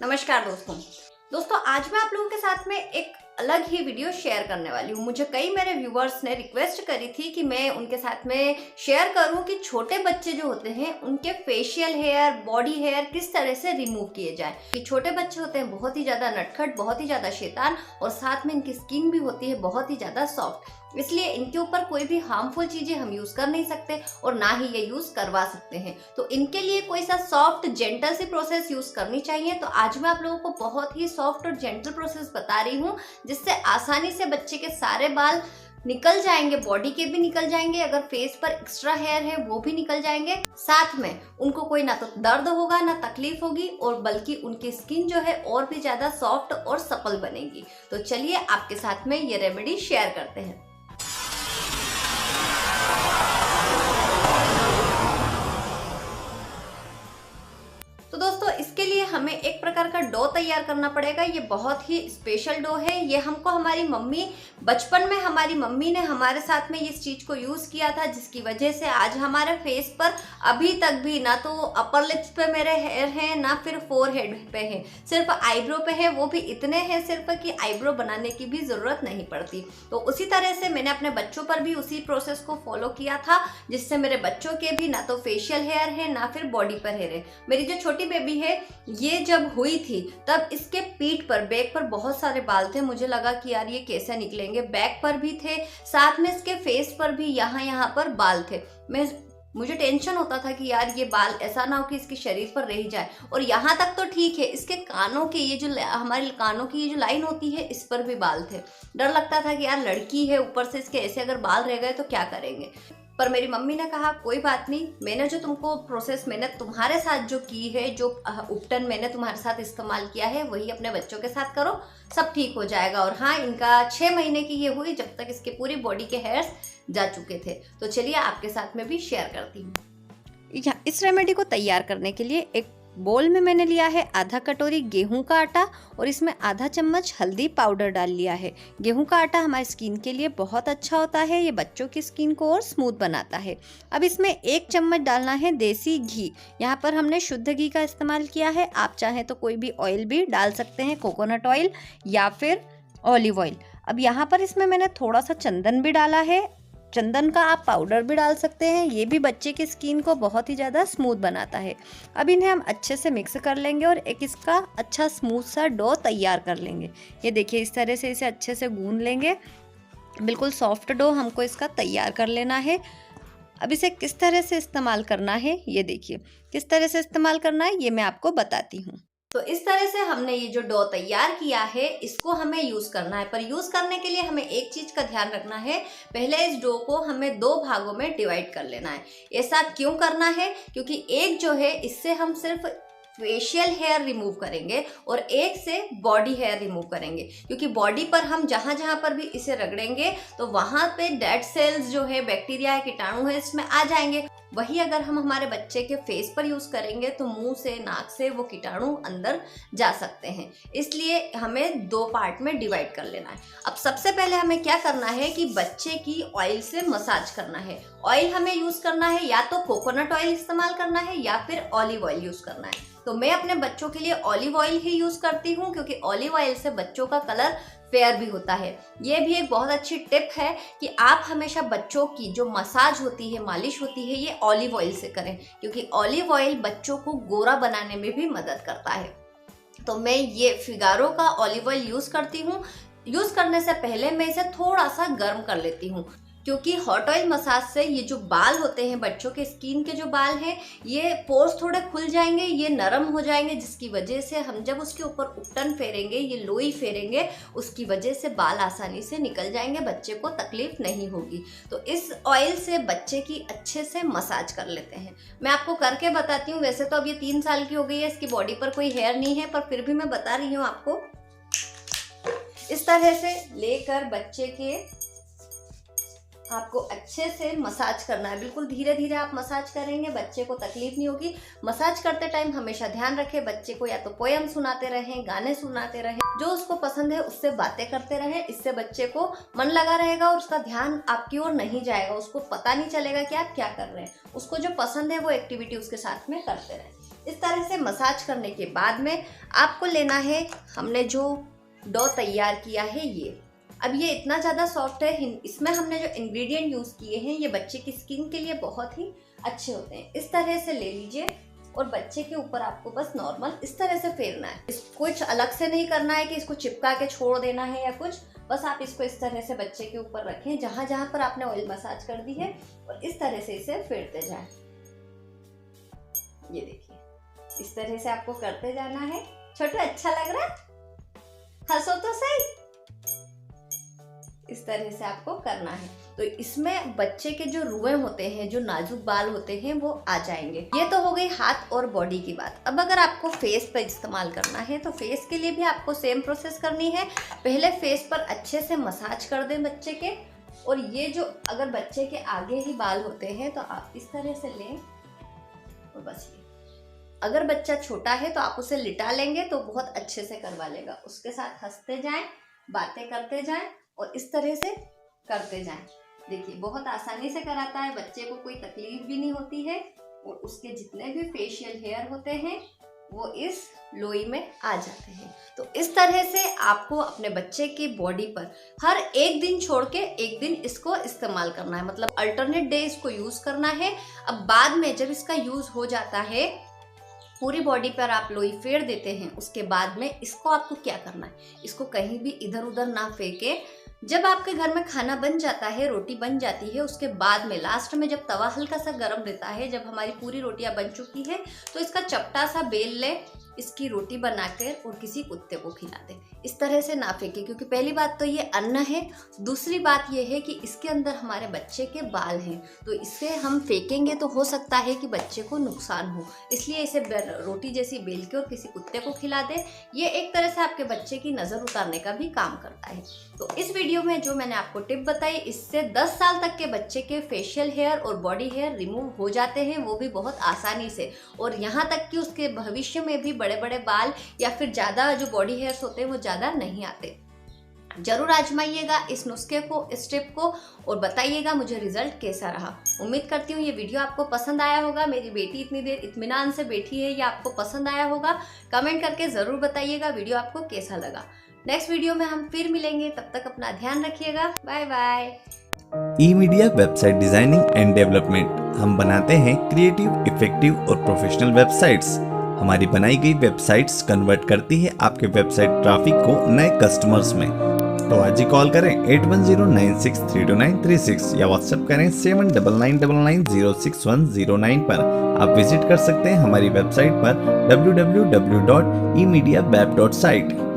नमस्कार दोस्तों आज मैं आप लोगों के साथ में एक अलग ही वीडियो शेयर करने वाली हूँ। मुझे कई मेरे व्यूवर्स ने रिक्वेस्ट करी थी कि मैं उनके साथ में शेयर करूँ कि छोटे बच्चे जो होते हैं उनके फेशियल हेयर, बॉडी हेयर किस तरह से रिमूव किए जाए। कि छोटे बच्चे होते हैं बहुत ही ज़्यादा नटखट, बहुत ही ज़्यादा शैतान और साथ में इनकी स्किन भी होती है बहुत ही ज़्यादा सॉफ्ट, इसलिए इनके ऊपर कोई भी हार्मफुल चीजें हम यूज कर नहीं सकते और ना ही ये यूज करवा सकते हैं। तो इनके लिए कोई सा सॉफ्ट जेंटल सी प्रोसेस यूज करनी चाहिए। तो आज मैं आप लोगों को बहुत ही सॉफ्ट और जेंटल प्रोसेस बता रही हूँ जिससे आसानी से बच्चे के सारे बाल निकल जाएंगे, बॉडी के भी निकल जाएंगे, अगर फेस पर एक्स्ट्रा हेयर है वो भी निकल जाएंगे। साथ में उनको कोई ना तो दर्द होगा ना तकलीफ होगी और बल्कि उनकी स्किन जो है और भी ज्यादा सॉफ्ट और सपल बनेगी। तो चलिए आपके साथ में ये रेमेडी शेयर करते हैं। तो दोस्तों इसके लिए हमें एक प्रकार का डो तैयार करना पड़ेगा। ये बहुत ही स्पेशल डो है। ये हमको हमारी मम्मी बचपन में हमारी मम्मी ने हमारे साथ में इस चीज को यूज किया था, जिसकी वजह से आज हमारे फेस पर अभी तक भी ना तो अपर लिप्स पे मेरे हेयर हैं ना फिर फोरहेड पे है, सिर्फ आईब्रो पे है, वो भी इतने हैं सिर्फ कि आईब्रो बनाने की भी जरूरत नहीं पड़ती। तो उसी तरह से मैंने अपने बच्चों पर भी उसी प्रोसेस को फॉलो किया था, जिससे मेरे बच्चों के भी ना तो फेशियल हेयर है ना फिर बॉडी पर हेयर है। मेरी जो छोटी बेबी है ये जब हुई थी तब इसके पीठ पर, बैक पर बहुत सारे बाल थे। मुझे लगा कि यार ये कैसे निकलेंगे, बैक पर भी थे, साथ में इसके फेस पर भी यहाँ पर बाल थे। मुझे टेंशन होता था कि यार ये बाल ऐसा ना हो कि इसके शरीर पर रह जाए। और यहाँ तक तो ठीक है, इसके कानों के ये जो हमारे कानों की ये जो लाइन होती है इस पर भी बाल थे। डर लगता था कि यार लड़की है, ऊपर से इसके ऐसे अगर बाल रह गए तो क्या करेंगे। पर मेरी मम्मी ने कहा कोई बात नहीं, मैंने जो तुमको प्रोसेस मैंने तुम्हारे साथ जो की है, जो उपटन मैंने तुम्हारे साथ इस्तेमाल किया है वही अपने बच्चों के साथ करो, सब ठीक हो जाएगा। और हाँ, इनका 6 महीने की ये हुई जब तक इसके पूरी बॉडी के हेयर्स जा चुके थे। तो चलिए आपके साथ में भी शेयर करती हूँ। इस रेमेडी को तैयार करने के लिए एक बोल में मैंने लिया है आधा कटोरी गेहूं का आटा और इसमें आधा चम्मच हल्दी पाउडर डाल लिया है। गेहूं का आटा हमारी स्किन के लिए बहुत अच्छा होता है, ये बच्चों की स्किन को और स्मूथ बनाता है। अब इसमें 1 चम्मच डालना है देसी घी। यहाँ पर हमने शुद्ध घी का इस्तेमाल किया है, आप चाहें तो कोई भी ऑयल भी डाल सकते हैं, कोकोनट ऑयल या फिर ऑलिव ऑयल। अब यहाँ पर इसमें मैंने थोड़ा सा चंदन भी डाला है, चंदन का आप पाउडर भी डाल सकते हैं, ये भी बच्चे की स्किन को बहुत ही ज़्यादा स्मूथ बनाता है। अब इन्हें हम अच्छे से मिक्स कर लेंगे और एक इसका अच्छा स्मूथ सा डो तैयार कर लेंगे। ये देखिए इस तरह से इसे अच्छे से गूंद लेंगे, बिल्कुल सॉफ्ट डो हमको इसका तैयार कर लेना है। अब इसे किस तरह से इस्तेमाल करना है, ये देखिए किस तरह से इस्तेमाल करना है ये मैं आपको बताती हूँ। तो इस तरह से हमने ये जो डो तैयार किया है इसको हमें यूज करना है, पर यूज करने के लिए हमें एक चीज का ध्यान रखना है। पहले इस डो को हमें 2 भागों में डिवाइड कर लेना है। ऐसा क्यों करना है, क्योंकि एक जो है इससे हम सिर्फ फेशियल हेयर रिमूव करेंगे और एक से बॉडी हेयर रिमूव करेंगे, क्योंकि बॉडी पर हम जहां जहां पर भी इसे रगड़ेंगे तो वहां पे डेड सेल्स जो है, बैक्टीरिया है, कीटाणु है, इसमें आ जाएंगे। वही अगर हम हमारे बच्चे के फेस पर यूज करेंगे तो मुंह से, नाक से वो कीटाणु अंदर जा सकते हैं, इसलिए हमें 2 पार्ट में डिवाइड कर लेना है। अब सबसे पहले हमें क्या करना है कि बच्चे की ऑयल से मसाज करना है। ऑयल हमें यूज करना है या तो कोकोनट ऑयल इस्तेमाल करना है या फिर ऑलिव ऑयल यूज करना है। तो मैं अपने बच्चों के लिए ऑलिव ऑयल ही यूज करती हूँ, क्योंकि ऑलिव ऑयल से बच्चों का कलर फेयर भी होता है। ये भी एक बहुत अच्छी टिप है कि आप हमेशा बच्चों की जो मसाज होती है, मालिश होती है, ये ऑलिव ऑयल से करें, क्योंकि ऑलिव ऑयल बच्चों को गोरा बनाने में भी मदद करता है। तो मैं ये फिगारो का ऑलिव ऑयल यूज करती हूँ। यूज करने से पहले मैं इसे थोड़ा सा गर्म कर लेती हूँ, क्योंकि हॉट ऑयल मसाज से ये जो बाल होते हैं, बच्चों के स्किन के जो बाल हैं, ये पोर्स थोड़े खुल जाएंगे, ये नरम हो जाएंगे, जिसकी वजह से हम जब उसके ऊपर उपटन फेरेंगे, ये लोई फेरेंगे, उसकी वजह से बाल आसानी से निकल जाएंगे, बच्चे को तकलीफ नहीं होगी। तो इस ऑयल से बच्चे की अच्छे से मसाज कर लेते हैं। मैं आपको करके बताती हूँ। वैसे तो अब ये 3 साल की हो गई है, इसकी बॉडी पर कोई हेयर नहीं है, पर फिर भी मैं बता रही हूँ आपको। इस तरह से लेकर बच्चे के आपको अच्छे से मसाज करना है। बिल्कुल धीरे धीरे आप मसाज करेंगे, बच्चे को तकलीफ नहीं होगी। मसाज करते टाइम हमेशा ध्यान रखें, बच्चे को या तो पोयम सुनाते रहें, गाने सुनाते रहें, जो उसको पसंद है उससे बातें करते रहें। इससे बच्चे को मन लगा रहेगा और उसका ध्यान आपकी ओर नहीं जाएगा, उसको पता नहीं चलेगा कि आप क्या कर रहे हैं। उसको जो पसंद है वो एक्टिविटी उसके साथ में करते रहें। इस तरह से मसाज करने के बाद में आपको लेना है हमने जो डो तैयार किया है ये। अब ये इतना ज़्यादा सॉफ्ट है, इसमें हमने जो इंग्रेडिएंट यूज़ किए हैं ये बच्चे की स्किन के लिए बहुत ही अच्छे होते हैं। इस तरह से ले लीजिए और बच्चे के ऊपर आपको बस नॉर्मल इस तरह से फेरना है। इसको कुछ अलग से नहीं करना है कि इसको चिपका के छोड़ देना है या कुछ, बस आप इसको इस तरह से बच्चे के ऊपर रखें जहाँ जहाँ पर आपने ऑयल मसाज कर दी है और इस तरह से इसे फेरते जाएं। ये देखिए इस तरह से आपको करते जाना है। छोटू अच्छा लग रहा है, हंसो तो सही। इस तरह से आपको करना है तो इसमें बच्चे के जो रुएं होते हैं, जो नाजुक बाल होते हैं वो आ जाएंगे। ये तो हो गई हाथ और बॉडी की बात। अब अगर आपको फेस पर इस्तेमाल करना है तो फेस के लिए भी आपको सेम प्रोसेस करनी है। पहले फेस पर अच्छे से मसाज कर दें बच्चे के, और ये जो अगर बच्चे के आगे ही बाल होते हैं तो आप इस तरह से लें और बस ये। अगर बच्चा छोटा है तो आप उसे लिटा लेंगे तो बहुत अच्छे से करवा लेगा। उसके साथ हंसते जाएं, बातें करते जाएं और इस तरह से करते जाएं। देखिए बहुत आसानी से कराता है, बच्चे को कोई तकलीफ भी नहीं होती है और उसके जितने भी फेशियल हेयर होते हैं वो इस लोई में आ जाते हैं। तो इस तरह से आपको अपने बच्चे की बॉडी पर हर एक दिन छोड़ के एक दिन इसको इस्तेमाल करना है, मतलब अल्टरनेट डे इसको यूज़ करना है। अब बाद में जब इसका यूज़ हो जाता है, पूरी बॉडी पर आप लोई फेर देते हैं, उसके बाद में इसको आपको क्या करना है, इसको कहीं भी इधर उधर ना फेंके। जब आपके घर में खाना बन जाता है, रोटी बन जाती है, उसके बाद में लास्ट में जब तवा हल्का सा गर्म रहता है, जब हमारी पूरी रोटियां बन चुकी है तो इसका चपटा सा बेल ले, इसकी रोटी बनाकर और किसी कुत्ते को खिला दे। इस तरह से ना फेंके, क्योंकि पहली बात तो ये अन्न है, दूसरी बात ये है कि इसके अंदर हमारे बच्चे के बाल हैं, तो इसे हम फेंकेंगे तो हो सकता है कि बच्चे को नुकसान हो। इसलिए इसे रोटी जैसी बेल के और किसी कुत्ते को खिला दे। ये एक तरह से आपके बच्चे की नज़र उतारने का भी काम करता है। तो इस वीडियो में जो मैंने आपको टिप बताई, इससे 10 साल तक के बच्चे के फेशियल हेयर और बॉडी हेयर रिमूव हो जाते हैं, वो भी बहुत आसानी से। और यहाँ तक कि उसके भविष्य में भी बड़े बड़े बाल या फिर ज़्यादा जो बॉडी हेयर्स होते हैं वो ज़्यादा नहीं आते। जरूर आजमाइएगा इस नुस्खे को, इस टिप को, और बताइएगा मुझे रिजल्ट कैसा रहा। उम्मीद करती हूँ ये वीडियो आपको पसंद आया होगा। मेरी बेटी इतनी देर इत्मीनान से बैठी है, ये आपको पसंद आया होगा। कमेंट करके ज़रूर बताइएगा वीडियो आपको कैसा लगा। नेक्स्ट वीडियो में हम फिर मिलेंगे, तब तक अपना ध्यान रखिएगा। Bye bye. E media website designing and development. हम बनाते हैं क्रिएटिव, इफेक्टिव और प्रोफेशनल वेबसाइट्स। हमारी बनाई गई वेबसाइट्स कन्वर्ट करती है आपके वेबसाइट ट्रैफिक को नए कस्टमर्स में। तो आज ही कॉल करें 8109632936 या व्हाट्सएप करें 7999096109 पर। आप विजिट कर सकते हैं हमारी वेबसाइट पर www.emediaweb.site।